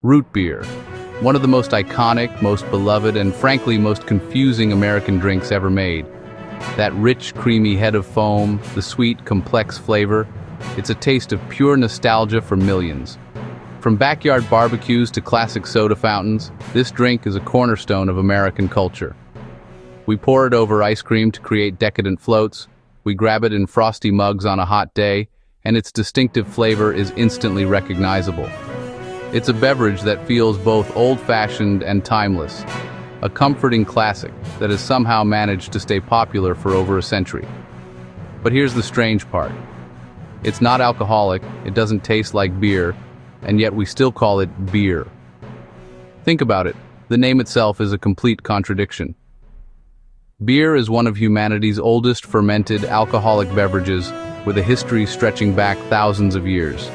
Root beer. One of the most iconic, most beloved, and frankly most confusing American drinks ever made. That rich, creamy head of foam, the sweet, complex flavor, it's a taste of pure nostalgia for millions. From backyard barbecues to classic soda fountains, this drink is a cornerstone of American culture. We pour it over ice cream to create decadent floats, we grab it in frosty mugs on a hot day, and its distinctive flavor is instantly recognizable. It's a beverage that feels both old-fashioned and timeless, a comforting classic that has somehow managed to stay popular for over a century. But here's the strange part. It's not alcoholic, it doesn't taste like beer, and yet we still call it beer. Think about it, the name itself is a complete contradiction. Beer is one of humanity's oldest fermented alcoholic beverages, with a history stretching back thousands of years.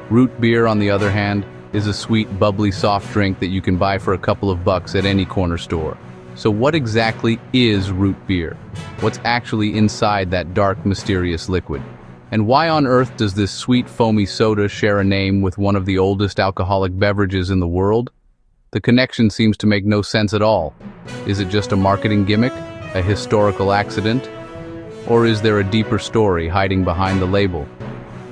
Root beer, on the other hand, is a sweet, bubbly soft drink that you can buy for a couple of bucks at any corner store. So what exactly is root beer? What's actually inside that dark, mysterious liquid? And why on earth does this sweet, foamy soda share a name with one of the oldest alcoholic beverages in the world? The connection seems to make no sense at all. Is it just a marketing gimmick? A historical accident? Or is there a deeper story hiding behind the label?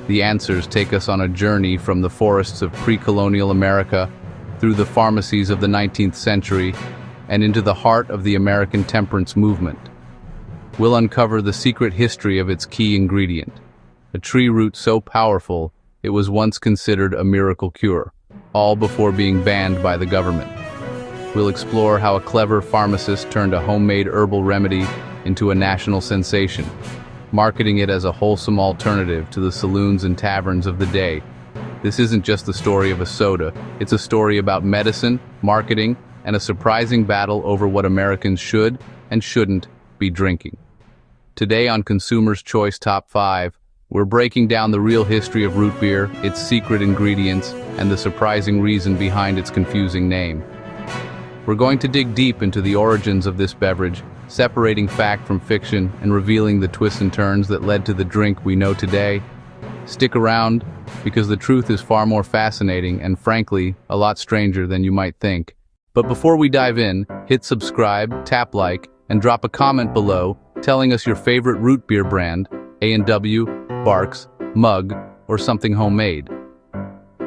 The answers take us on a journey from the forests of pre-colonial America, through the pharmacies of the 19th century, and into the heart of the American temperance movement. We'll uncover the secret history of its key ingredient, a tree root so powerful it was once considered a miracle cure, all before being banned by the government. We'll explore how a clever pharmacist turned a homemade herbal remedy into a national sensation, marketing it as a wholesome alternative to the saloons and taverns of the day. This isn't just the story of a soda, it's a story about medicine, marketing, and a surprising battle over what Americans should and shouldn't be drinking. Today on Consumer's Choice Top 5, we're breaking down the real history of root beer, its secret ingredients, and the surprising reason behind its confusing name. We're going to dig deep into the origins of this beverage, separating fact from fiction and revealing the twists and turns that led to the drink we know today. Stick around, because the truth is far more fascinating and, frankly, a lot stranger than you might think. But before we dive in, hit subscribe, tap like, and drop a comment below telling us your favorite root beer brand, A&W, Barq's, Mug, or something homemade.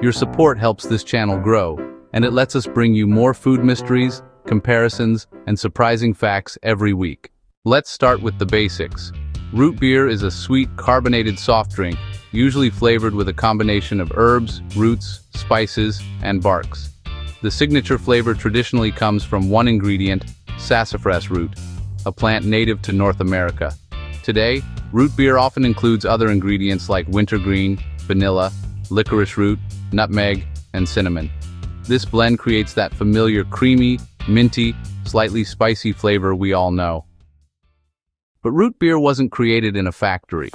Your support helps this channel grow, and it lets us bring you more food mysteries, comparisons, and surprising facts every week. Let's start with the basics. Root beer is a sweet, carbonated soft drink, usually flavored with a combination of herbs, roots, spices, and barks. The signature flavor traditionally comes from one ingredient, sassafras root, a plant native to North America. Today, root beer often includes other ingredients like wintergreen, vanilla, licorice root, nutmeg, and cinnamon. This blend creates that familiar creamy, minty, slightly spicy flavor we all know. But root beer wasn't created in a factory.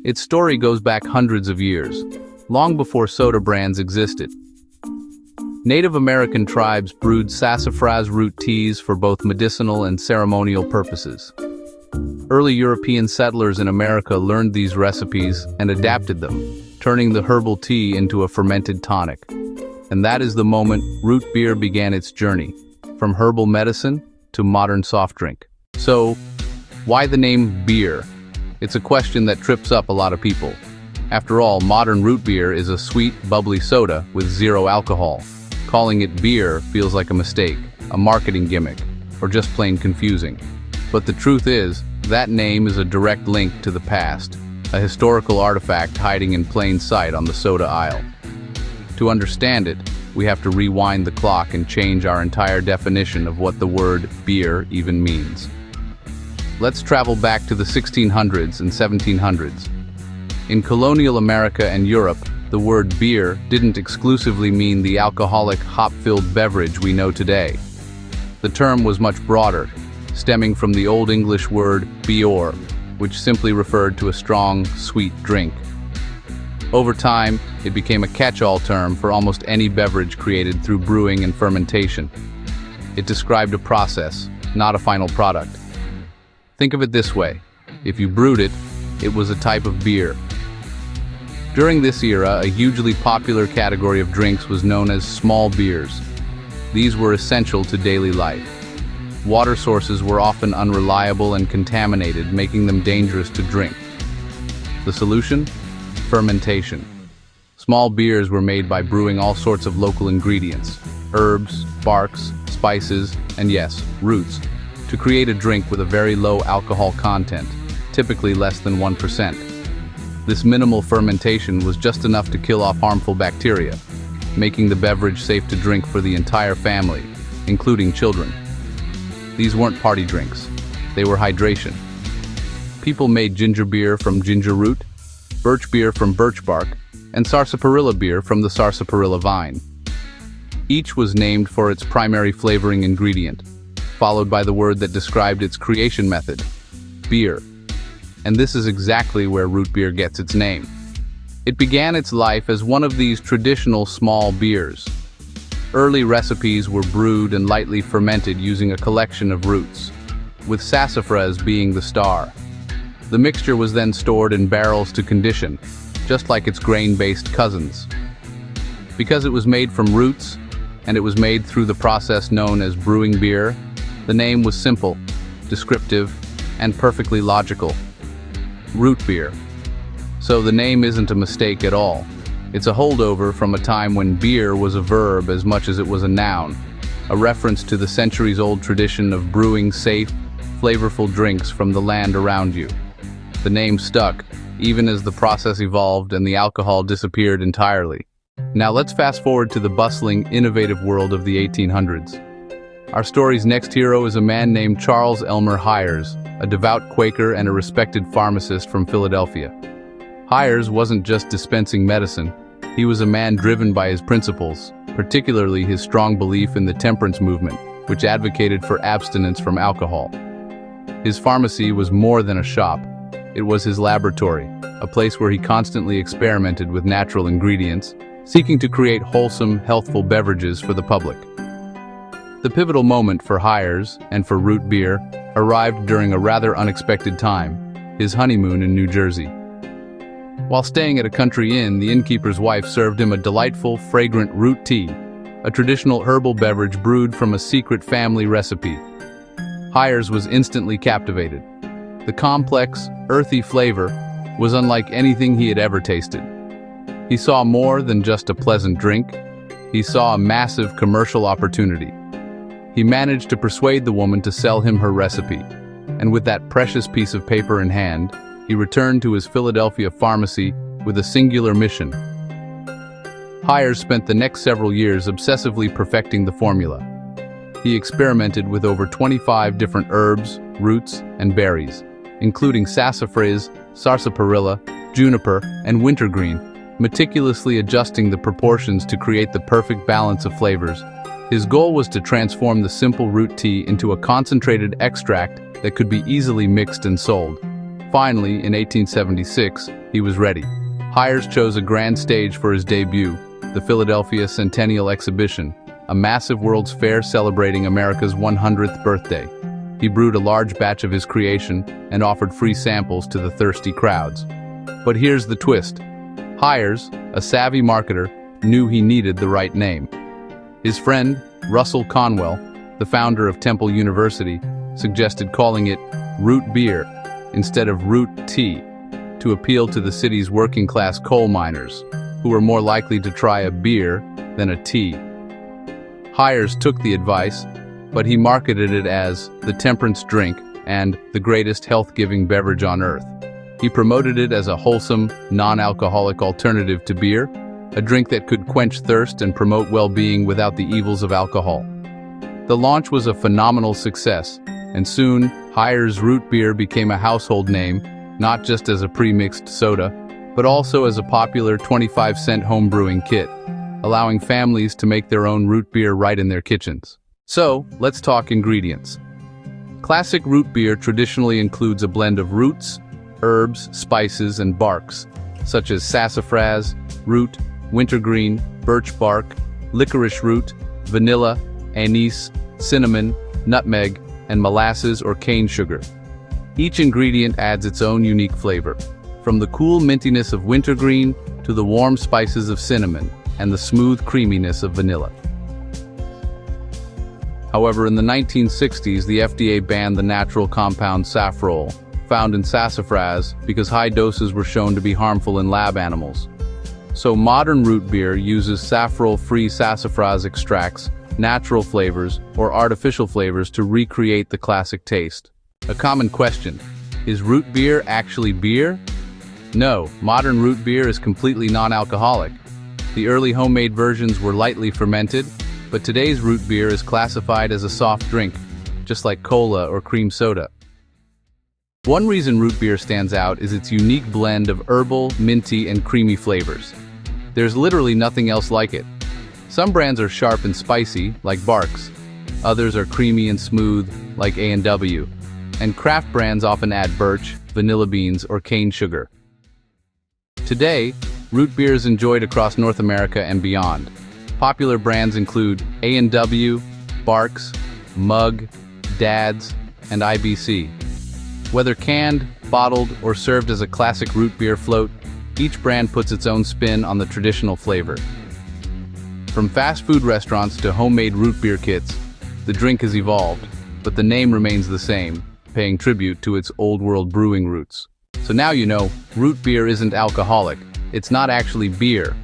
Its story goes back hundreds of years, long before soda brands existed. Native American tribes brewed sassafras root teas for both medicinal and ceremonial purposes. Early European settlers in America learned these recipes and adapted them, turning the herbal tea into a fermented tonic. And that is the moment root beer began its journey, from herbal medicine to modern soft drink. So, why the name beer? It's a question that trips up a lot of people. After all, modern root beer is a sweet, bubbly soda with zero alcohol. Calling it beer feels like a mistake, a marketing gimmick, or just plain confusing. But the truth is, that name is a direct link to the past, a historical artifact hiding in plain sight on the soda aisle. To understand it, we have to rewind the clock and change our entire definition of what the word beer even means. Let's travel back to the 1600s and 1700s. In colonial America and Europe, the word beer didn't exclusively mean the alcoholic, hop-filled beverage we know today. The term was much broader, stemming from the Old English word beor, which simply referred to a strong, sweet drink. Over time, it became a catch-all term for almost any beverage created through brewing and fermentation. It described a process, not a final product. Think of it this way: if you brewed it, it was a type of beer. During this era, a hugely popular category of drinks was known as small beers. These were essential to daily life. Water sources were often unreliable and contaminated, making them dangerous to drink. The solution? Fermentation. Small beers were made by brewing all sorts of local ingredients, herbs, barks, spices, and yes, roots, to create a drink with a very low alcohol content, typically less than 1%. This minimal fermentation was just enough to kill off harmful bacteria, making the beverage safe to drink for the entire family, including children. These weren't party drinks. They were hydration. People made ginger beer from ginger root, birch beer from birch bark, and sarsaparilla beer from the sarsaparilla vine. Each was named for its primary flavoring ingredient, followed by the word that described its creation method, beer. And this is exactly where root beer gets its name. It began its life as one of these traditional small beers. Early recipes were brewed and lightly fermented using a collection of roots, with sassafras being the star. The mixture was then stored in barrels to condition, just like its grain-based cousins. Because it was made from roots, and it was made through the process known as brewing beer, the name was simple, descriptive, and perfectly logical. Root beer. So the name isn't a mistake at all. It's a holdover from a time when beer was a verb as much as it was a noun, a reference to the centuries-old tradition of brewing safe, flavorful drinks from the land around you. The name stuck, even as the process evolved and the alcohol disappeared entirely. Now let's fast forward to the bustling, innovative world of the 1800s. Our story's next hero is a man named Charles Elmer Hyers, a devout Quaker and a respected pharmacist from Philadelphia. Hyers wasn't just dispensing medicine. He was a man driven by his principles, particularly his strong belief in the temperance movement, which advocated for abstinence from alcohol. His pharmacy was more than a shop. It was his laboratory, a place where he constantly experimented with natural ingredients, seeking to create wholesome, healthful beverages for the public. The pivotal moment for Hyers, and for root beer, arrived during a rather unexpected time, his honeymoon in New Jersey. While staying at a country inn, the innkeeper's wife served him a delightful, fragrant root tea, a traditional herbal beverage brewed from a secret family recipe. Hyers was instantly captivated. The complex, earthy flavor was unlike anything he had ever tasted. He saw more than just a pleasant drink. He saw a massive commercial opportunity. He managed to persuade the woman to sell him her recipe, and with that precious piece of paper in hand, he returned to his Philadelphia pharmacy with a singular mission. Hyers spent the next several years obsessively perfecting the formula. He experimented with over 25 different herbs, roots, and berries, including sassafras, sarsaparilla, juniper, and wintergreen, meticulously adjusting the proportions to create the perfect balance of flavors. His goal was to transform the simple root tea into a concentrated extract that could be easily mixed and sold. Finally, in 1876, he was ready. Hyers chose a grand stage for his debut, the Philadelphia Centennial Exhibition, a massive World's Fair celebrating America's 100th birthday. He brewed a large batch of his creation and offered free samples to the thirsty crowds. But here's the twist. Hyers, a savvy marketer, knew he needed the right name. His friend, Russell Conwell, the founder of Temple University, suggested calling it root beer instead of root tea to appeal to the city's working-class coal miners, who were more likely to try a beer than a tea. Hyers took the advice, but he marketed it as the temperance drink and the greatest health-giving beverage on earth. He promoted it as a wholesome, non-alcoholic alternative to beer, a drink that could quench thirst and promote well-being without the evils of alcohol. The launch was a phenomenal success, and soon, Hyers root beer became a household name, not just as a pre-mixed soda, but also as a popular 25-cent home brewing kit, allowing families to make their own root beer right in their kitchens. So, let's talk ingredients. Classic root beer traditionally includes a blend of roots, herbs, spices, and barks, such as sassafras, root, wintergreen, birch bark, licorice root, vanilla, anise, cinnamon, nutmeg, and molasses or cane sugar. Each ingredient adds its own unique flavor. from the cool mintiness of wintergreen to the warm spices of cinnamon and the smooth creaminess of vanilla. However, in the 1960s, the FDA banned the natural compound safrole, found in sassafras, because high doses were shown to be harmful in lab animals. So modern root beer uses safrole-free sassafras extracts, natural flavors, or artificial flavors to recreate the classic taste. A common question: is root beer actually beer? No, modern root beer is completely non-alcoholic. The early homemade versions were lightly fermented, but today's root beer is classified as a soft drink, just like cola or cream soda. One reason root beer stands out is its unique blend of herbal, minty, and creamy flavors. There's literally nothing else like it. Some brands are sharp and spicy, like Barq's. Others are creamy and smooth, like A&W. And craft brands often add birch, vanilla beans, or cane sugar. Today, root beer is enjoyed across North America and beyond. Popular brands include A&W, Barq's, Mug, Dad's, and IBC. Whether canned, bottled, or served as a classic root beer float, each brand puts its own spin on the traditional flavor. From fast food restaurants to homemade root beer kits, the drink has evolved, but the name remains the same, paying tribute to its old-world brewing roots. So now you know, root beer isn't alcoholic. It's not actually beer.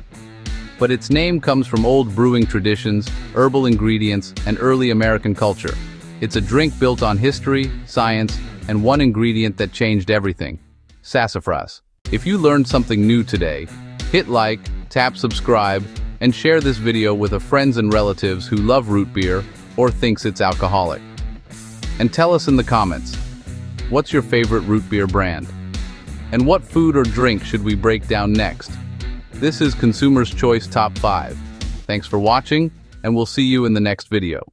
But its name comes from old brewing traditions, herbal ingredients, and early American culture. It's a drink built on history, science, and one ingredient that changed everything: sassafras. If you learned something new today, hit like, tap subscribe, and share this video with friends and relatives who love root beer or thinks it's alcoholic. And tell us in the comments, what's your favorite root beer brand? And what food or drink should we break down next? This is Consumer's Choice Top 5. Thanks for watching, and we'll see you in the next video.